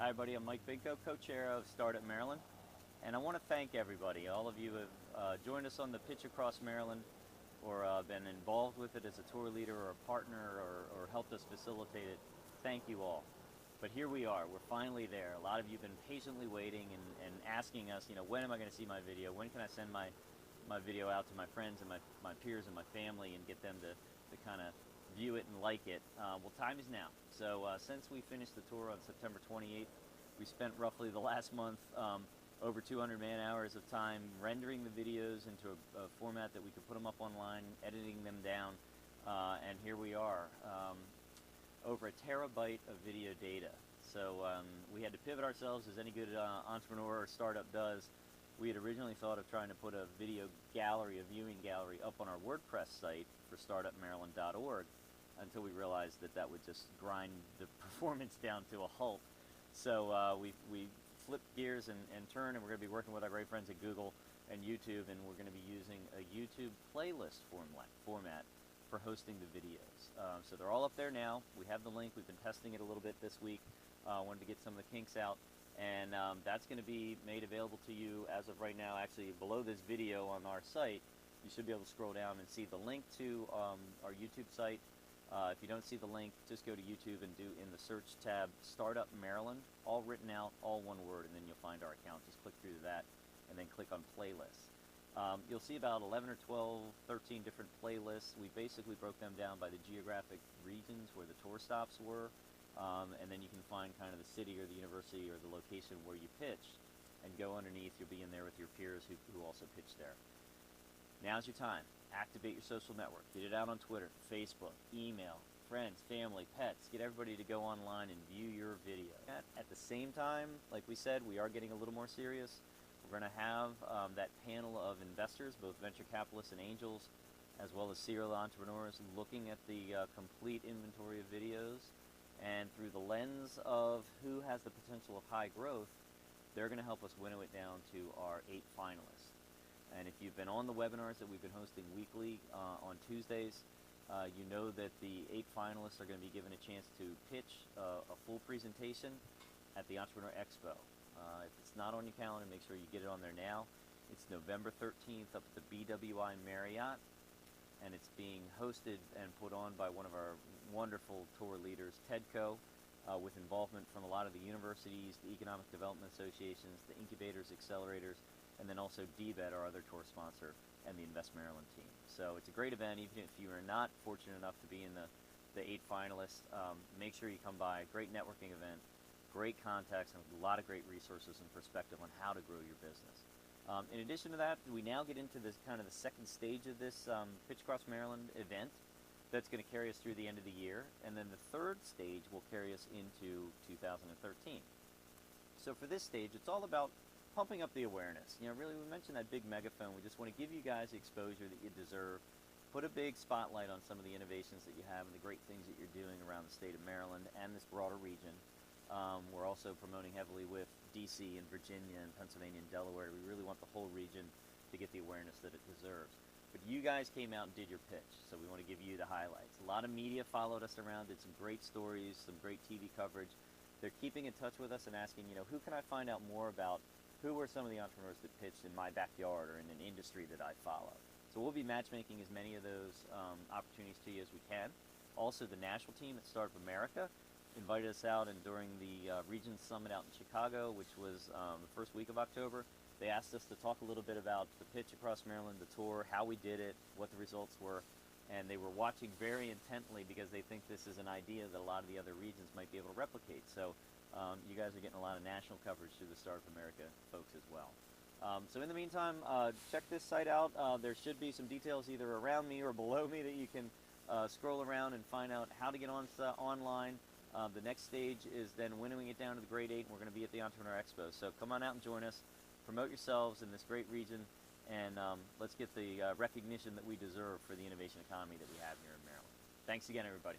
Hi everybody, I'm Mike Binko, co-chair of Startup Maryland, and I want to thank everybody. All of you have joined us on the Pitch Across Maryland, or been involved with it as a tour leader or a partner, or helped us facilitate it. Thank you all. But here we are, we're finally there. A lot of you have been patiently waiting and asking us, when am I going to see my video? When can I send my video out to my friends and my peers and my family and get them to kind of view it and like it? Well, time is now. So since we finished the tour on September 28th, we spent roughly the last month over 200 man-hours of time rendering the videos into a format that we could put them up online, editing them down, and here we are. Over a terabyte of video data. So we had to pivot ourselves, as any good entrepreneur or startup does. We had originally thought of trying to put a video gallery, a viewing gallery, up on our WordPress site for startupmaryland.org until we realized that that would just grind the performance down to a halt. So we flipped gears and turned, and we're going to be working with our great friends at Google and YouTube, and we're going to be using a YouTube playlist format for hosting the videos. So they're all up there now. We have the link. We've been testing it a little bit this week. Wanted to get some of the kinks out, and that's going to be made available to you as of right now. Actually, below this video on our site, you should be able to scroll down and see the link to our YouTube site. If you don't see the link, just go to YouTube and do in the search tab Startup Maryland, all written out, all one word, and then you'll find our account. Just click through that and then click on playlists. You'll see about 11 or 12, 13 different playlists. We basically broke them down by the geographic regions where the tour stops were, and then you can find kind of the city or the university or the location where you pitch, and go underneath. You'll be in there with your peers who also pitch there. Now's your time. Activate your social network. Get it out on Twitter, Facebook, email, friends, family, pets. Get everybody to go online and view your video. At the same time, like we said, we are getting a little more serious. We're going to have that panel of investors, both venture capitalists and angels, as well as serial entrepreneurs, looking at the complete inventory of videos. And through the lens of who has the potential of high growth, they're going to help us winnow it down to our 8 finalists. And if you've been on the webinars that we've been hosting weekly on Tuesdays, you know that the 8 finalists are going to be given a chance to pitch a full presentation at the Entrepreneur Expo. If it's not on your calendar, make sure you get it on there now. It's November 13th up at the BWI Marriott, and it's being hosted and put on by one of our wonderful tour leaders, TEDCO, with involvement from a lot of the universities, the economic development associations, the incubators, accelerators, and then also DBED, our other tour sponsor, and the Invest Maryland team. So it's a great event. Even if you are not fortunate enough to be in the 8 finalists, make sure you come by. Great networking event, great contacts, and a lot of great resources and perspective on how to grow your business. In addition to that, we now get into this kind of the second stage of this Pitch Across Maryland event that's going to carry us through the end of the year, and then the third stage will carry us into 2013. So for this stage, it's all about pumping up the awareness. Really, we mentioned that big megaphone. We just want to give you guys the exposure that you deserve, put a big spotlight on some of the innovations that you have and the great things that you're doing around the state of Maryland and this broader region. We're also promoting heavily with DC and Virginia and Pennsylvania and Delaware. We really want the whole region to get the awareness that it deserves. But you guys came out and did your pitch, so we want to give you the highlights. A lot of media followed us around, did some great stories, some great TV coverage. They're keeping in touch with us and asking, who can I find out more about? Who were some of the entrepreneurs that pitched in my backyard or in an industry that I follow? So we'll be matchmaking as many of those opportunities to you as we can. Also, the national team at Startup America invited us out, and during the Region Summit out in Chicago, which was the first week of October, they asked us to talk a little bit about the Pitch Across Maryland, the tour, how we did it, what the results were, and they were watching very intently because they think this is an idea that a lot of the other regions might be able to replicate. So you guys are getting a lot of national coverage through the Startup America folks as well. So in the meantime, check this site out. There should be some details either around me or below me that you can scroll around and find out how to get on online. The next stage is then winnowing it down to the grade 8, and we're going to be at the Entrepreneur Expo. So come on out and join us, promote yourselves in this great region, and let's get the recognition that we deserve for the innovation economy that we have here in Maryland. Thanks again, everybody.